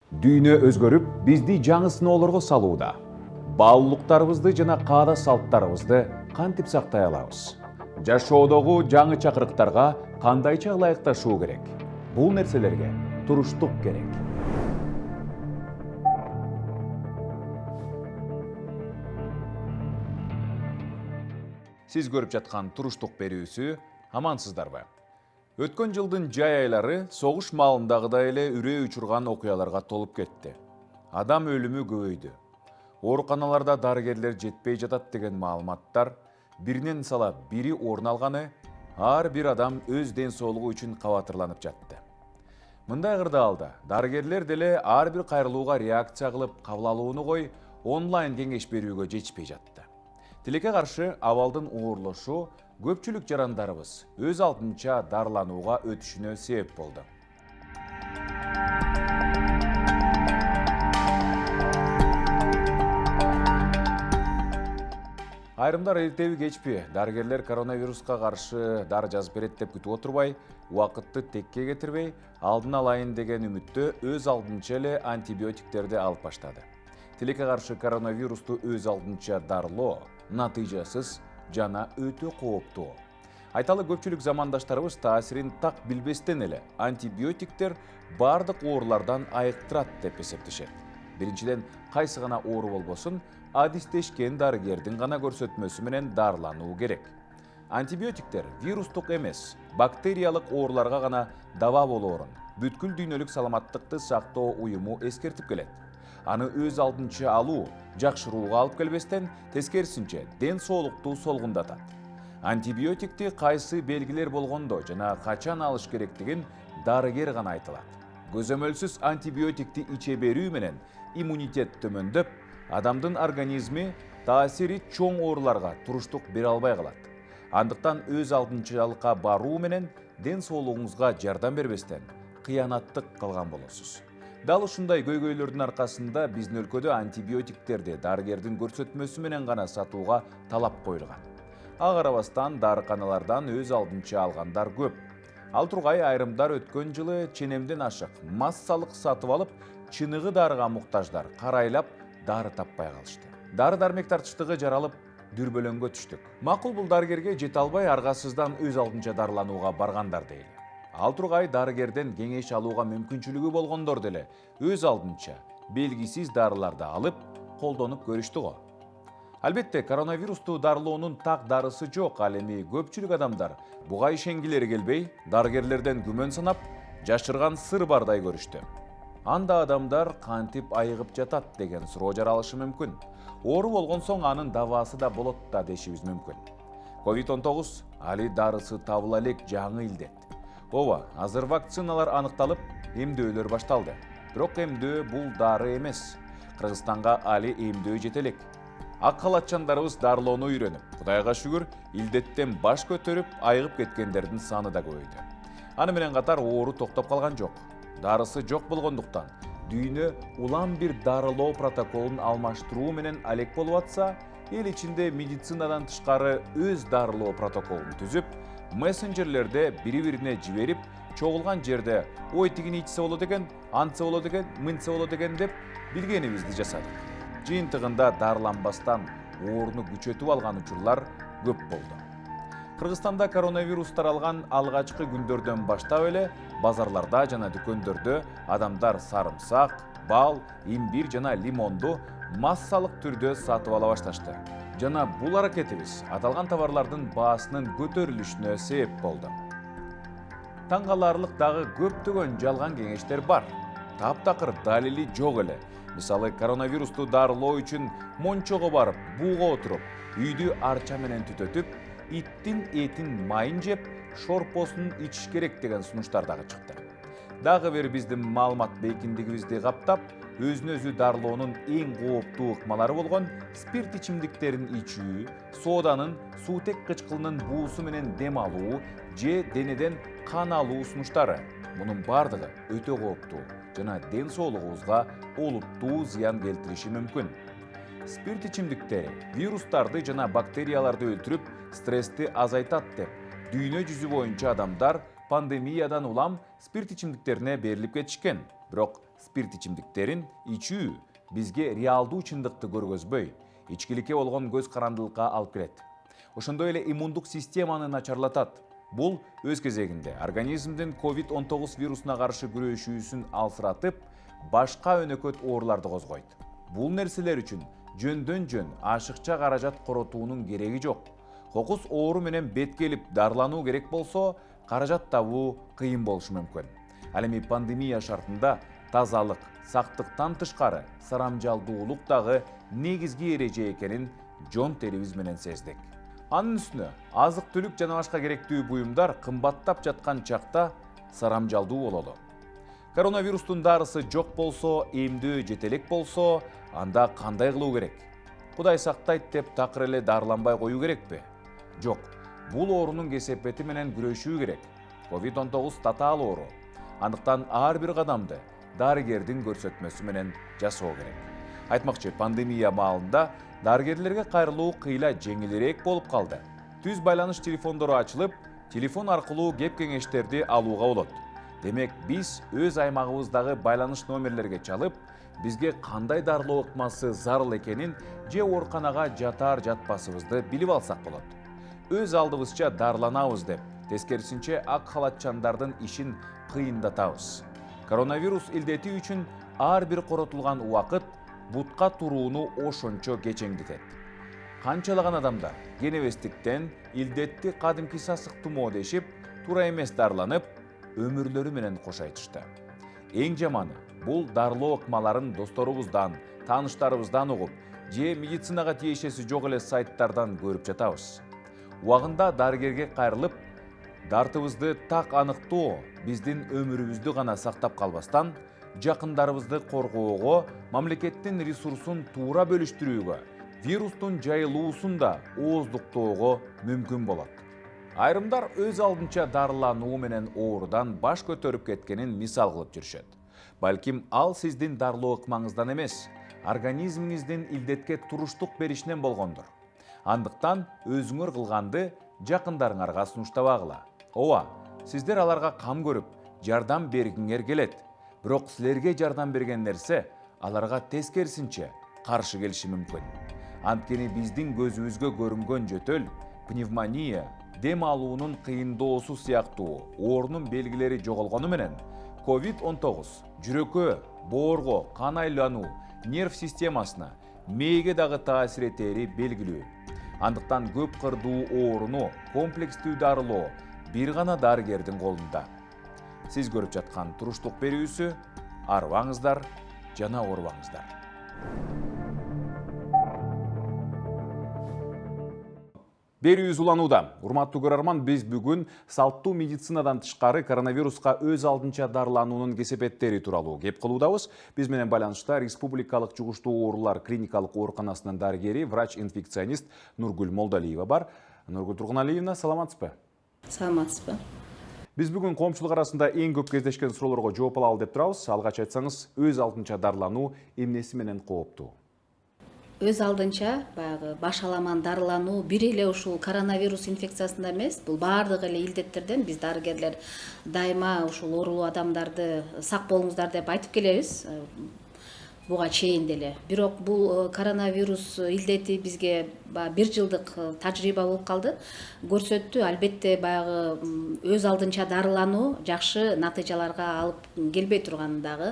Дүйнө өзгөрүп, бизди жаңы сыноолорго салууда. Баалуулуктарыбызды жана каада салттарыбызды кантип сактай алабыз? Жашоодогу жаңы чакырыктарга кандайча ылайыкташуу керек? Бул нерселерге туруштук керек. Сиз көрүп жаткан туруштук берүүсү амансыздарбы? Өткөн жылдын жай айлары согуш маалындагыдай эле үрөө учурган окуяларга толуп кетти. Адам өлүмү көбөйдү. Ооруканаларда дарыгерлер жетпей жатат деген маалыматтар биринен салап бири орун алганы, ар бир адам өз ден соолугу үчүн кабатырланып жатты. Мындай кырдаалда дарыгерлер деле ар бир кайрылууга реакция кылып кабыл алууну кой, онлайн кеңеш берүүгө жетишпей жатты. Тилекке каршы абалдын оорлошу көпчүлүк жарандарыбыз өз алдынча дарыланууга өтүшүнө себеп болду. Айрымдар эртеби кечпи дарыгерлер коронавируска каршы дары жазып берет деп күтүп отурбай, убакытты текке кетирбей, алдын алайын деген үмүттө өз алдынча эле антибиотиктерди алып баштады. Тилекке каршы коронавирусту өз алдынча дарылоо натыйжасыз жана өтө кооптуу. Айталы көпчүлүк замандаштарыбыз таасирин так билбестен эле антибиотиктер бардык оорулардан айыктырат деп эсептешет. Биринчиден, кайсы гана оору болбосун, адистешкен дарыгердин гана көрсөтмөсү менен дарылануу керек. Антибиотиктер вирустук эмес, бактериялык ооруларга гана даба болоорун бүткүл дүйнөлүк саламаттыкты сактоо уюму эскертип келет. Аны өз алдынча алуу жакшырууга алып келбестен, тескерисинче ден соолукту солгундатат. Антибиотикти кайсы белгилер болгондо жана качан алыш керектигин дарыгер гана айта алат. Көзөмөлсүз антибиотикти иче берүү менен иммунитет төмөндөп, адамдын организми таасири чоң ооруларга туруштук бере албай калат. Андыктан өз алдынчалыкка баруу менен ден соолугуңузга жардам бербестен кыянаттык кылган болосуз. Дал ушундай көйгөйлөрдүн аркасында биздин өлкөдө антибиотиктерди дарыгердин көрсөтмөсү менен гана сатууга талап коюлган. Ага карабастан дарыканалардан өз алдынча алгандар көп. Ал тургай айрымдар өткөн жылы ченемден ашык массалык сатып алып, чыныгы дарыга муктаждар карайлап дары таппай калышты. Дары-дармек тартыштыгы жаралып, дүрбөлөңгө түштүк. Макул бул дарыгерге жете албай, аргасыздан өз алдынча дарыланууга баргандар дейли. Ал тургай дарыгерден кеңеш алууга мүмкүнчүлүгү болгондор деле өз алдынча белгисиз дарыларды алып, колдонуп көрүштү го. Албетте, коронавирусту дарылоонун так дарысы жок, ал эми көпчүлүк адамдар буга ишенгилери келбей, дарыгерлерден күмөн санап, жашырган сыр бардай көрүштү. Анда адамдар кантип айыгып жатат деген суроо жаралышы мүмкүн. Оору болгон соң анын дабасы да болот да дешибиз мүмкүн. COVID-19 али дарысы табыла элек жаңы илдет. Ооба, азыр вакциналар аныкталып, эмдөөлөр башталды. Бирок эмдөө бул дары эмес. Кыргызстанга али эмдөө жете элек. Ак калаччандарыбыз дарылоону үйрөнүп, Кудайга шүгүр, илдеттен баш көтөрүп, айыгып кеткендердин саны да көбөйдү. Аны менен катар оору токтоп калган жок. Дарысы жок болгондуктан, дүйнө улам бир дарылоо протоколун алмаштыруу менен алек болуп атса, эл ичинде медицинадан тышкары өз дарылоо протоколун түзүп, мессенджерлерде бири-бирине жиберип, чогулган жерде ой тигини ичсе болот экен, антсе болот экен, мынтсе болот экен деп билгенибизди жасадык. Жыйынтыгында дарыланбастан ооруну күчөтүп алган учурлар көп болду. Кыргызстанда коронавирус таралган алгачкы күндөрдөн баштап эле базарларда жана дүкөндөрдө адамдар сарымсак, бал, имбир жана лимонду массалык түрдө сатып ала башташты. Жана бул аракетибиз аталган товарлардын баасынын көтөрүлүшүнө себеп болду. Таң каларлык дагы көптөгөн жалган кеңештер бар. Таптакыр далили жок эле. Мисалы, коронавирусту дарылоо үчүн мончого барып, бууга отуруп, үйдү арча менен түтөтүп, иттин этин майын жеп, шорпосун ичиш керек деген сунуштар дагы чыкты. Дагы бир биздин маалымат бейкиндигибизди каптап, өзүн өзү дарылоонун эң кооптуу ыкмалары болгон спирт ичимдиктерин ичүү, сооданын суутек кычкылынын буусу менен дем алуу же денеден кан алуу сунуштары. Мунун бардыгы өтө кооптуу жана ден соолугубузга олуттуу зыян келтириши мүмкүн. Спирт ичимдиктери вирустарды жана бактерияларды өлтүрүп, стрессти азайтат деп, дүйнө жүзү боюнча адамдар пандемиядан улам спирт ичимдиктерине берилип кетишкен. Бирок спирт ичимдиктерин ичүү бизге реалдуу чындыкты көргөзбөй, ичкиликке болгон көз карандылыкка алып келет. Ошондой эле иммундук системаны начарлатат. Бул өз кезегинде организмдин COVID-19 вирусуна каршы күрөшүүсүн алсыратып, башка өнөкөт ооруларды козгойт. Бул нерселер үчүн жөндөн жөн ашыкча каражат коротуунун кереги жок. Кокус оору менен бет келип дарылануу керек болсо, каражат табуу кыйын болушу мүмкүн. Ал эми пандемия шартында тазалык, сактыктан тышкары сарамжалдуулук дагы негизги эреже экенин жон терибиз менен сездик. Анын үстүнө азык-түлүк жана башка керектүү буюмдар кымбаттап жаткан чакта сарамжалдуу бололу. Коронавирустун дарысы жок болсо, эмдөө жете элек болсо, анда кандай кылуу керек? Кудай сактайт деп такыр эле дарыланбай коюу керекпи? Жок, бул оорунун кесепети менен күрөшүү керек. COVID-19 татаал оору. Андыктан ар бир кадамды дарыгердин көрсөтмөсү менен жасоо керек. Айтмакчы, пандемия маалында дарыгерлерге кайрылуу кыйла жеңилирээк болуп калды. Түз байланыш телефондору ачылып, телефон аркылуу кеп-кеңештерди алууга болот. Демек, биз өз аймагыбыздагы байланыш номерлерге чалып, бизге кандай дарылоо ыкмасы зарыл экенин же ооруканага жатар жатпасыбызды билип алсак болот. Өз алдыбызча дарыланабыз деп, тескерисинче ак халатчандардын ишин кыйындатабыз. Коронавирус илдети үчүн ар бир коротулган убакыт бутка турууну ошончо кечеңдетет. Канчалаган адамдар кенебестиктен илдетти кадимки сасык тумоо дешип, туура эмес дарыланып, өмүрлөрү менен кош айтышты. Эң жаманы, бул дарылоо ыкмаларын досторубуздан, тааныштарыбыздан угуп, же медицинага тиешеси жок эле сайттардан көрүп жатабыз. Убагында дарыгерге кайрылып, дартыбызды так аныктоо биздин өмүрүбүздү гана сактап калбастан, жакындарыбызды коргоого, мамлекеттин ресурсун туура бөлүштүрүүгө, вирустун жайылуусун да ооздуктоого мүмкүн болот. Айрымдар өз алдынча дарылануу менен оорудан баш көтөрүп кеткенин мисал кылып жүрүшөт. Балким ал сиздин дарылоо ыкмаңыздан эмес, организмиңиздин илдетке туруштук беришинен болгондур. Андыктан өзүңөр кылганды жакындарыңарга сунуштабагыла. Ооба, сиздер аларга кам көрүп, жардам бергиңер келет. Бирок силерге жардам берген нерсе аларга тескерисинче каршы келиши мүмкүн. Анткени биздин көзүбүзгө көрүнгөн жөтөл, пневмония, дем алуунун кыйындоосу сыяктуу оорунун белгилери жоголгону менен COVID-19 жүрөккө, боорго, кан айлануу, нерв системасына, мээге дагы таасир этери белгилүү. Андыктан көп кырдуу ооруну комплекстүү дарылоо бир гана дарыгердин колунда. Сиз көрүп жаткан туруштук берүүсү, арыбаңыздар, жана оорубаңыздар. Берүүбүз уланууда. Урматтуу көрөрман, биз бүгүн салттуу медицинадан тышкары коронавируска өз алдынча дарылануунун кесепеттери тууралуу кеп кылуудабыз. Биз менен байланышта Республикалык жугуштуу оорулар клиникалык ооруканасынын дарыгери, врач-инфекционист Нургүл Молдалиева бар. Нургүл Тургуналиевна, саламатсызбы? Саламатсызбы. Биз бүгүн коомчулук арасында эң көп кездешкен суроолорго жооп алалы деп турабыз. Алгач айтсаңыз, өз алдынча дарылануу эмнеси менен кооптуу? Өз алдынча баягы баш аламан дарылануу бир эле ушул коронавирус инфекциясында эмес, бул баардык эле илдеттерден биз дарыгерлер дайыма ушул оорулуу адамдарды сак болуңуздар деп айтып келебиз. Буга чейин деле. Бирок бул коронавирус илдети бизге бир жылдык тажрыйба болуп калды. Көрсөттү, албетте баягы өз алдынча дарылануу жакшы натыйжаларга алып келбей турганын дагы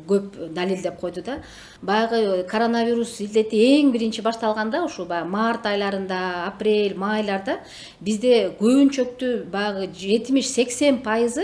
көп далилдеп койду да. Баягы коронавирус илдети эң биринчи башталганда, ушу баягы март айларында, апрель, майларда бизде көбүнчөктүү баягы 70-80%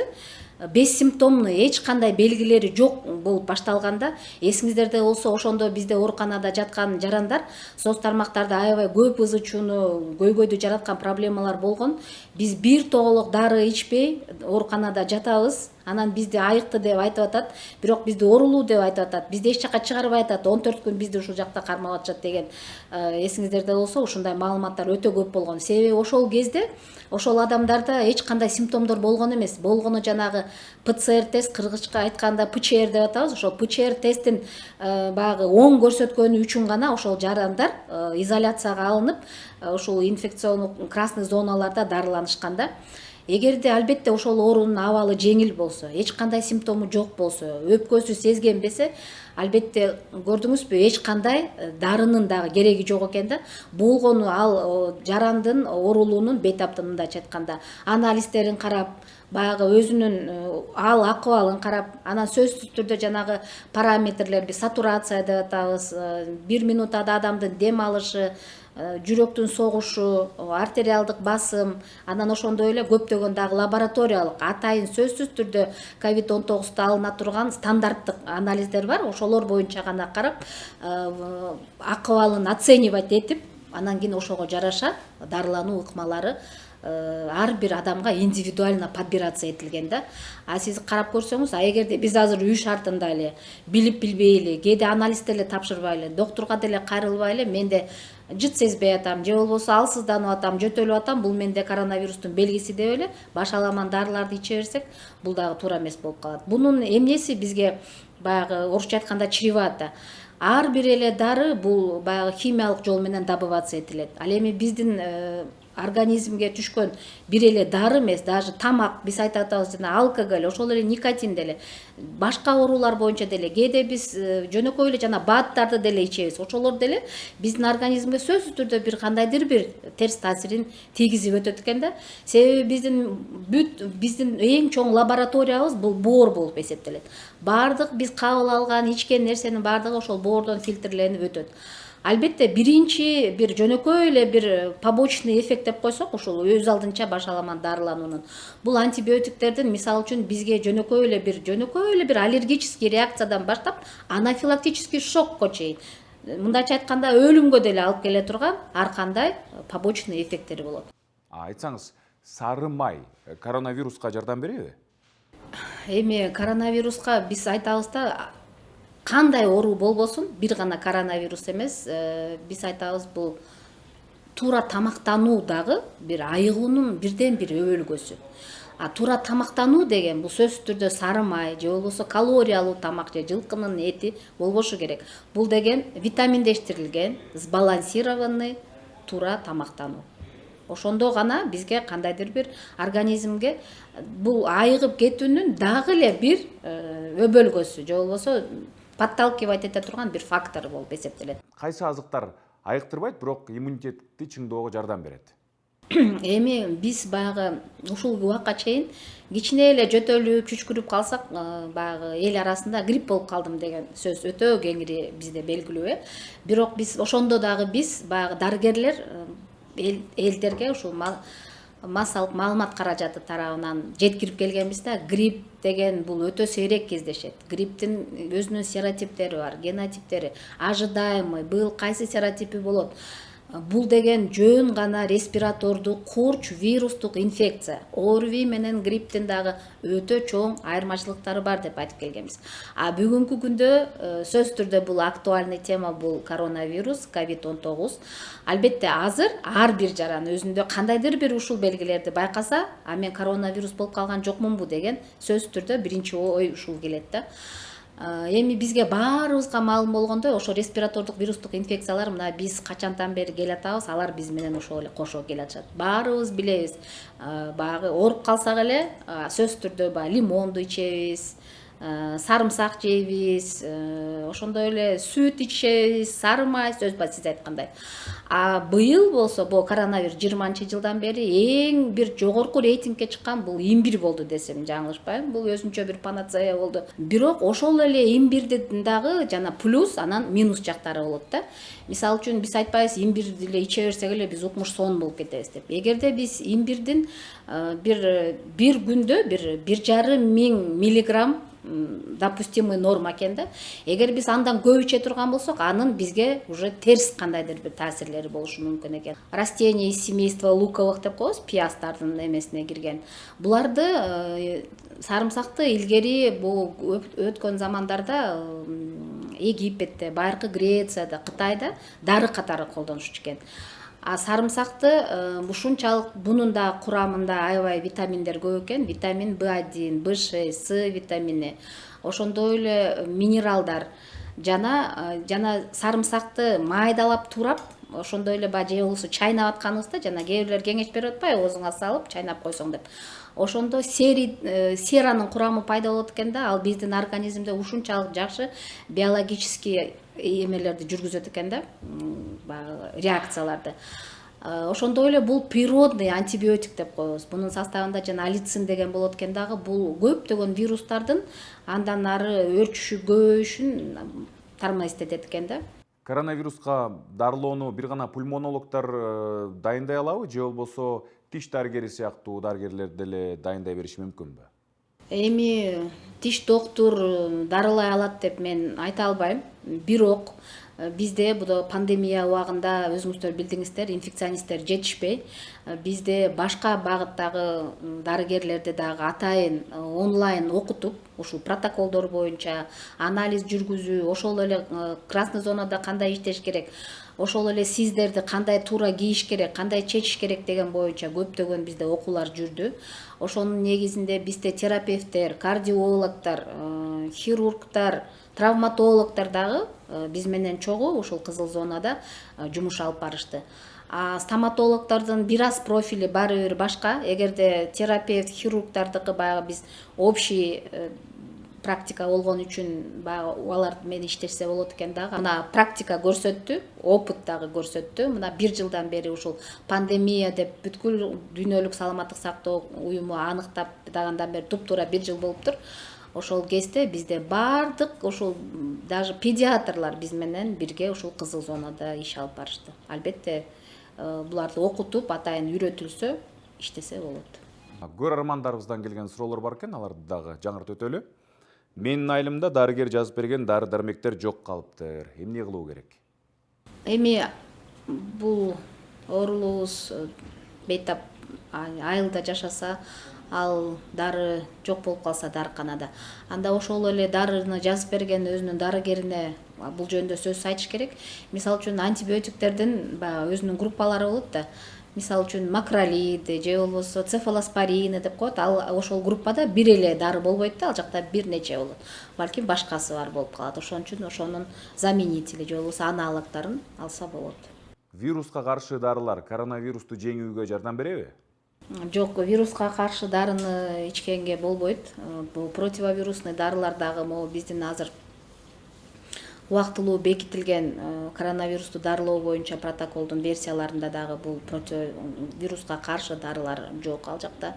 бессимптомный, эч кандай белгилери жок болуп башталганда, эсиңиздерде болсо, ошондо бизде ооруканада жаткан жарандар соц тармактарда аябай көп ыз ичүүнү, көйгөйдү жараткан проблемалар болгон. Биз бир тоголок дары ичпей ооруканада жатабыз. Анан бизди айыкты деп айтып атат, бирок бизди оорулуу деп айтып атат. Бизди эч жакка чыгарбай атат, 14 күн бизди ушул жакта кармап атышат деген эсиңиздерде болсо, ушундай маалыматтар өтө көп болгон. Себеби ошол кезде ошол адамдарда эч кандай симптомдор болгон эмес. Болгону жанагы ПЦР тест, кыргызча айтканда ПЧР деп атабыз. Ошол ПЧР тесттин баягы оң көрсөткөнү үчүн гана ошол жарандар изоляцияга алынып, ушул инфекциондук красный зоналарда дарыланышканда. эгерде албетте ошол оорунун абалы жеңил болсо, эч кандай симптому жок болсо, өпкөсү сезгенбесе, албетте көрдүңүзбү, эч кандай дарынын дагы кереги жок экен да. Болгону ал жарандын, оорулуунун бейтаптын, мындайча айтканда, анализдерин карап, баягы өзүнүн ал акыбалын карап, анан сөзсүз түрдө жанагы параметрлерди, сатурация деп атабыз, 1 минутада адамдын дем алышы, жүрөктүн согушу, артериалдык басым, анан ошондой эле көптөгөн дагы лабораториялык атайын сөзсүз түрдө COVID-19 алына турган стандарттык анализдер бар. Ошолор боюнча гана карап, акыбалын оценивать этип, анан кийин ошого жараша дарылануу ыкмалары ар бир адамга индивидуально подбираться этилген да. А сиз карап көрсөңүз, эгерде биз азыр үй шартында эле билип билбей эле, кээде анализ деле тапшырбай эле, доктурга деле кайрылбай эле, менде жыт сезбей атам, же болбосо алсызданып атам, жөтөлүп атам, бул менде коронавирустун белгиси деп эле башаламан дарыларды иче берсек, бул дагы туура эмес болуп калат. Бунун эмнеси бизге баягы орусча айтканда чревато. Ар бир эле дары бул баягы химиялык жол менен добываться этилет. Ал эми биздин организмге түшкөн бир эле дары эмес, даже тамак, биз айтып атабыз жана алкоголь, ошол эле никотин деле, башка оорулар боюнча деле, кээде биз жөнөкөй эле жана БАДтарды деле ичебиз. Ошолор деле биздин организмге сөзсүз түрдө бир кандайдыр бир терс таасирин тийгизип өтөт экен да. Себеби биздин эң чоң лабораториябыз бул боор болуп эсептелет. Баардык биз кабыл алган, ичкен нерсенин баардыгы ошол боордон фильтрленип өтөт. Албетте биринчи бир жөнөкөй эле бир побочный эффект деп койсок, ошол өз алдынча башаламан дарылануунун, бул антибиотиктердин мисалы үчүн бизге жөнөкөй эле бир аллергический реакциядан баштап анафилактический шокко чейин, мындайча айтканда өлүмгө деле алып келе турган ар кандай побочный эффекттери болот. Айтсаңыз, сары май коронавируска жардам береби? Эми коронавируска биз айтабыз да, кандай оору болбосун, бир гана коронавирус эмес, биз айтабыз бул туура тамактануу дагы бир айыгуунун бирден бир өбөлгөсү. А туура тамактануу деген бул сөзсүз түрдө сары май же болбосо калориялуу тамак же жылкынын эти болбошу керек. Бул деген витаминдештирилген, сбалансированный туура тамактануу. Ошондо гана бизге кандайдыр бир организмге бул айыгып кетүүнүн дагы эле бир өбөлгөсү же болбосо подталкивать эте турган бир фактор болуп эсептелет. Кайсы азыктар айыктырбайт, бирок иммунитетти чыңдоого жардам берет? Эми биз баягы ушул убакка чейин кичине эле жөтөлүп, чүчкүрүп калсак, баягы эл арасында грипп болуп калдым деген сөз өтө кеңири бизде белгилүү. Бирок биз ошондо дагы биз баягы дарыгерлер элдерге ушул массалык маалымат каражаты тарабынан жеткирип келгенбиз да, грипп деген бул өтө сейрек кездешет. Грипптин өзүнүн серотиптери бар, генотиптери, ожидаемый, быйыл кайсы серотипи болот. Бул деген жөн гана респиратордук курч вирустук инфекция. ОРВИ менен грипптин дагы өтө чоң айырмачылыктары бар деп айтып келгенбиз. А бүгүнкү күндө сөз түрдө бул актуальный тема, бул коронавирус, COVID-19. Албетте азыр ар бир жаран өзүндө кандайдыр бир ушул белгилерди байкаса, а мен коронавирус болуп калган жокмунбу деген сөз түрдө биринчи ой ушул келет да. Эми бизге баарыбызга маалым болгондой, ошо респиратордук вирустук инфекциялар мына биз качантан бери келатабыз, алар биз менен ошол эле кошо келатышат. Баарыбыз билебиз. Баягы ооруп калсак эле сөзсүз түрдө баягы лимонду ичебиз, сарымсак жейбиз, ошондой эле сүт ичебиз, сары май, сөз бар сиз айткандай. А быйыл болсо бул коронавирус 20-жылдан бери эң бир жогорку рейтингке чыккан бул имбир болду десем жаңылышпайм. Бул өзүнчө бир панацея болду. Бирок ошол эле имбирдин дагы жана плюс, анан минус жактары болот да. Мисалы үчүн биз айтпайбыз имбирди эле иче берсек эле биз укмуш сон болуп кетебиз деп. Эгерде биз имбирдин бир күндө 1,5 миң миллиграмм допустимый норма экен да. Эгер биз андан көп иче турган болсок, анын бизге уже терс кандайдыр бир таасирлери болушу мүмкүн экен. Растение из семейства луковых деп коебуз, пияздардын эмесине кирген. Буларды сарымсакты илгери бул өткөн замандарда Египетте, байыркы Грецияда, Кытайда дары катары колдонушчу экен. А сарымсакты ушунчалык бунун да курамында аябай витаминдер көп экен. Витамин B1, B6, С витамини, ошондой эле минералдар. Жана сарымсакты майдалап турап, ошондой эле баягы же болбосо чайнап атканыбызда жана кээ бирлер кеңеш берип атпайбы, оозуңа салып чайнап койсоң деп. Ошондо серанын курамы пайда болот экен да, ал биздин организмде ушунчалык жакшы биологический эмелерди жүргүзөт экен да, баягы реакцияларды. Ошондой эле бул природный антибиотик деп коебуз. Бунун составында жана алицин деген болот экен дагы. Бул көптөгөн вирустардын андан ары өрчүшү, көбөйүшүн тармаздетет экен да. Коронавируска дарылоону бир гана пульмонологдор дайындай алабы, же болбосо тиш дарыгери сыяктуу дарыгерлер деле дайындай бериши мүмкүнбү? Эми тиш доктур дарылай алат деп мен айта албайм. Бирок бизде бул пандемия убагында өзүңүздөр билдиңиздер, инфекционисттер жетишпей, бизде башка багыттагы дарыгерлерди дагы атайын онлайн окутуп, ушул протоколдор боюнча анализ жүргүзүү, ошол эле красный зонада кандай иштеш керек, ошол эле сиздерди кандай туура кийиш керек, кандай чечиш керек деген боюнча көптөгөн бизде окуулар жүрдү. Ошонун негизинде бизде терапевттер, кардиологдор, хирургтар, травматологдор дагы биз менен чогуу ушул кызыл зонада жумуш алып барышты. Стоматологдордун бир аз профили баары бир башка. Эгерде терапевт, хирургдардыкы баягы биз общий практика болгон үчүн баягы алар менен иштешсе болот экен дагы. Мына практика көрсөттү, опыт дагы көрсөттү. Мына 1 жылдан бери ушул пандемия деп бүткүл дүйнөлүк саламаттык сактоо уюму аныктап дагандан бери туп-туура 1 жыл болуптур. Ошол кезде бизде бардык ушул даже педиатрлар биз менен бирге ушул кызыл зонада иш алып барышты. Албетте буларды окутуп, атайын үйрөтүлсө, иштесе болот. Көрөрмандарыбыздан келген суроолор бар экен, аларды дагы жаңыртып өтөлү. Менин айылымда дарыгер жазып берген дары-дармектер жок калыптыр. Эмне кылуу керек? Эми бул оорулуубуз бейтап айылда жашаса, ал дары жок болуп калса дарыканада, анда ошол эле дарыны жазып берген өзүнүн дарыгерине бул жөнүндө сөз айтыш керек. Мисалы үчүн антибиотиктердин баягы өзүнүн группалары болот да. Мисалы үчүн макролид же болбосо цефалоспорин деп коет. Ал ошол группада бир эле дары болбойт да, ал жакта бир нече болот. Балким башкасы бар болуп калат. Ошон үчүн ошонун заменители же болбосо аналогдорун алса болот. Вируска каршы дарылар коронавирусту жеңүүгө жардам береби? Жок, вируска каршы дарыны ичкенге болбойт. Бул противовирусный дарылар дагы могу биздин азыр убактылуу бекитилген коронавирусту дарылоо боюнча протоколдун версияларында дагы бул вируска каршы дарылар жок ал жакта.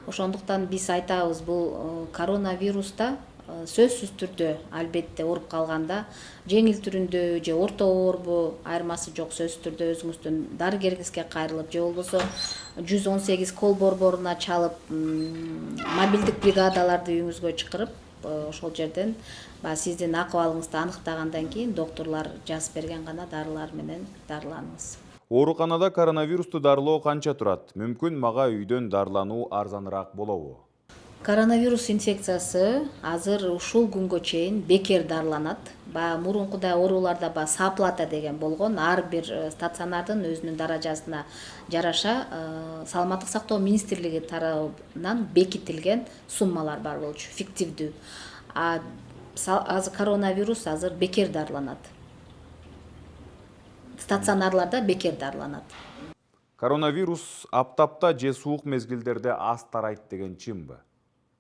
Ошондуктан биз айтабыз, бул коронавируста сөзсүз түрдө албетте ооруп калганда жеңил түрүндө же орто оорбу айырмасы жок, сөзсүз түрдө өзүңүздүн дарыгериңизге кайрылып же болбосо 118 кол борборуна чалып, мобилдик бригадаларды үйүңүзгө чакырып, ошол жерден сиздин акыбалыңызды аныктагандан кийин доктурлар жазып берген гана дарылар менен дарыланыңыз. Ооруканада коронавирусту дарылоо канча турат? Мүмкүн мага үйдөн дарылануу арзаныраак болобу? Коронавирус инфекциясы азыр ушул күнгө чейин бекер дарыланат. Мурункудай ооруларда саплата деген болгон, ар бир стационардын өзүнүн даражасына жараша Саламаттык сактоо министрлиги тарабынан бекитилген суммалар бар болчу, фиктивдүү. Азыр коронавирус азыр бекер дарыланат. Стационарларда бекер дарыланат. Коронавирус аптапта же суук мезгилдерде аз тарайт деген чынбы?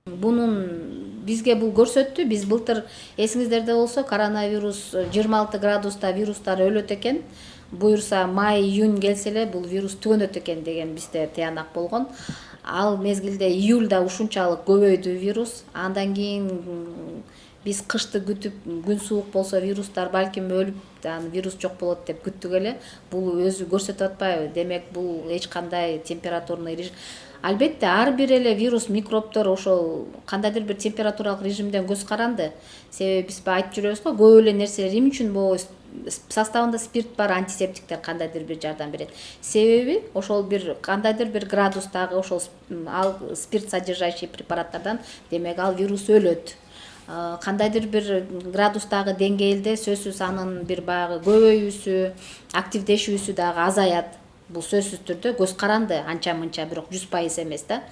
Бунун бизге бул көрсөттү. Биз былтыр эсиңиздерде болсо коронавирус 26 градуста вирустар өлөт экен. Буюрса май-июнь келсе эле бул вирус түгөнөт экен деген бизде тыянак болгон. Ал мезгилде июлда ушунчалык көбөйдү вирус. Андан кийин биз кышты күтүп, күн суук болсо вирустар балким өлүп, вирус жок болот деп күттүк эле. Бул өзү көрсөтүп атпайбы? Демек бул эч кандай температурный режим. Албетте ар бир эле вирус, микробтор ошол кандайдыр бир температуралык режимден көз каранды. Себеби биз айтып жүрөбүз го, көп эле нерселер эмне үчүн составында спирт бар, антисептиктер кандайдыр бир жардам берет. Себеби ошол бир кандайдыр бир градустагы ошол ал спирт содержащий препараттардан демек ал вирус өлөт. Кандайдыр бир градустагы деңгээлде сөзсүз анын бир баягы көбөйүүсү, активдешүүсү дагы азаят. Бул сөзсүз түрдө көз каранды, анча-мынча, бирок 100% эмес да.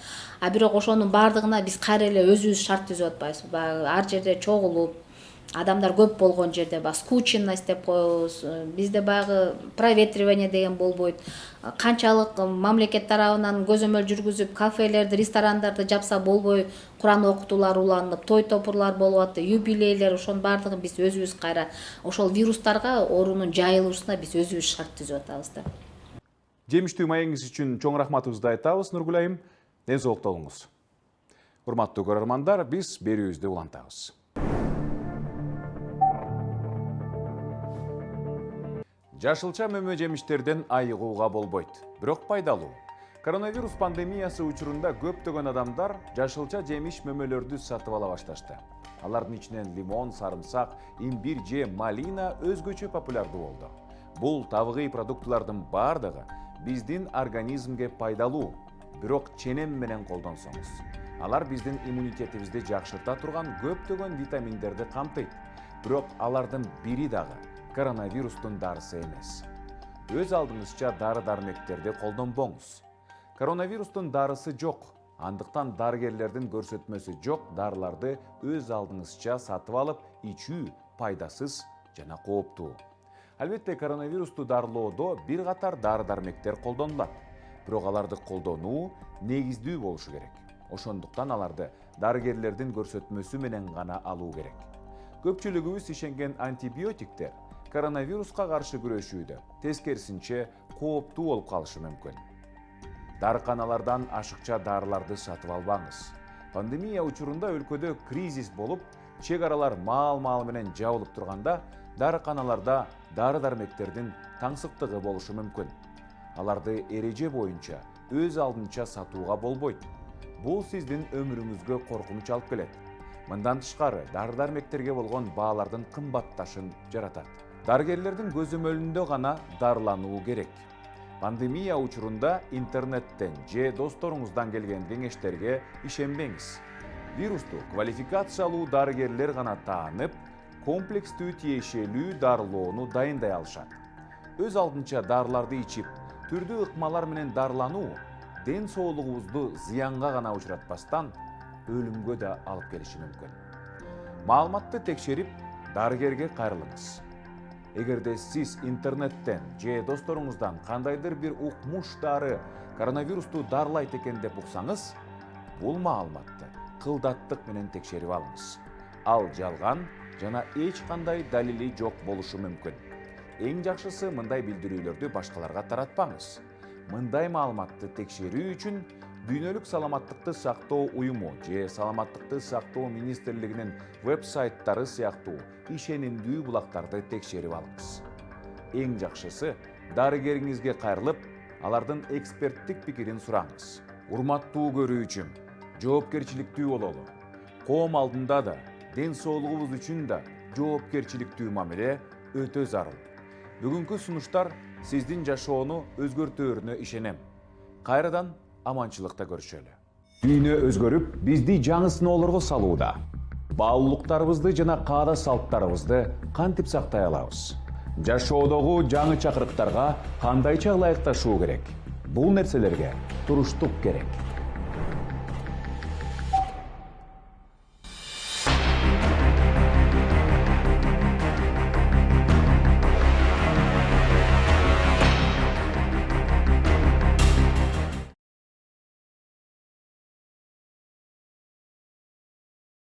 Бирок ошонун бардыгына биз кайра эле өзүбүз шарт түзүп атпайбызбы? Ар жерде чогулуп, адамдар көп болгон жерде баягы скученность деп коебуз, бизде баягы проветривание деген болбойт. Канчалык мамлекет тарабынан көзөмөл жүргүзүп кафелерди, ресторандарды жапса болбой Куран окутуулар уланып, той топурлар болуп атты, юбилейлер, ошонун баардыгын биз өзүбүз кайра ошол вирустарга оорунун жайылуусуна биз өзүбүз шарт түзүп атабыз да. Жемиштүү маегиңиз үчүн чоң рахматыбызды айтабыз, Нургүл айым. Ден соолукта болуңуз. Урматтуу көрөрмандар, биз берүүбүздү улантабыз. Жашылча мөмө жемиштерден айыгууга болбойт, бирок пайдалуу. Коронавирус пандемиясы учурунда көптөгөн адамдар жашылча жемиш мөмөлөрдү сатып ала башташты. Алардын ичинен лимон, сарымсак, имбир же малина өзгөчө популярдуу болду. Бул табигый продуктылардын бардыгы биздин организмге пайдалуу, бирок ченем менен колдонсоңуз. Алар биздин иммунитетибизди жакшырта турган көптөгөн витаминдерди камтыйт. Бирок алардын бири дагы коронавирустун дарысы эмес. Өз алдыңызча дары-дармектерди колдонбоңуз. Коронавирустун дарысы жок, андыктан дарыгерлердин көрсөтмөсү жок дарыларды өз алдыңызча сатып алып ичүү пайдасыз жана кооптуу. Албетте, коронавирусту дарылоодо бир катар дары-дармектер колдонулат. Бирок аларды колдонуу негиздүү болушу керек. Ошондуктан аларды дарыгерлердин көрсөтмөсү менен гана алуу керек. Көпчүлүгүбүз ишенген антибиотиктер коронавируска каршы күрөшүүдө тескерисинче кооптуу болуп калышы мүмкүн. Дарыканалардан ашыкча дарыларды сатып албаңыз. Пандемия учурунда өлкөдө кризис болуп, чек аралар маал-маал менен жабылып турганда, дарыканаларда дары-дармектердин таңсыктыгы болушу мүмкүн. Аларды эреже боюнча өз алдынча сатууга болбойт. Бул сиздин өмүрүңүзгө коркунуч алып келет. Мындан тышкары, дары-дармектерге болгон баалардын кымбатташын жаратат. Дарыгерлердин көзөмөлүндө гана дарылануу керек. Пандемия учурунда интернеттен же досторуңуздан келген кеңештерге ишенбеңиз. Вирусту квалификациялуу дарыгерлер гана таанып, комплекстүү тиешелүү дарылоону дайындай алышат. Өз алдынча дарыларды ичип, түрдүү ыкмалар менен дарылануу ден соолугубузду зыянга гана учуратпастан, өлүмгө да алып келиши мүмкүн. Маалыматты текшерип, дарыгерге кайрылыңыз. Эгерде сиз интернеттен же досторуңуздан кандайдыр бир укмуш дары коронавирусту дарылайт экен деп уксаңыз, бул маалыматты кылдаттык менен текшерип алыңыз. Ал жалган жана эч кандай далили жок болушу мүмкүн. Эң жакшысы мындай билдирүүлөрдү башкаларга таратпаңыз. Мындай маалыматты текшерүү үчүн Дүйнөлүк саламаттыкты сактоо уюму же Саламаттыкты сактоо министрлигинин веб-сайттары сыяктуу ишенимдүү булактарды текшерип алыңыз. Эң жакшысы дарыгериңизге кайрылып, алардын эксперттик пикирин сураңыз. Урматтуу көрүүчүм, жоопкерчиликтүү бололу. Коом алдында да, ден соолугубуз үчүн да жоопкерчиликтүү мамиле өтө зарыл. Бүгүнкү сунуштар сиздин жашоону өзгөртөөрүнө ишенем. Кайрадан аманчылыкта көрүшөлү. Дүйнө өзгөрүп, бизди жаңы сыноолорго салууда. Баалуулуктарыбызды жана каада салттарыбызды кантип сактай алабыз? Жашоодогу жаңы чакырыктарга кандайча ылайыкташуу керек? Бул нерселерге туруштук керек.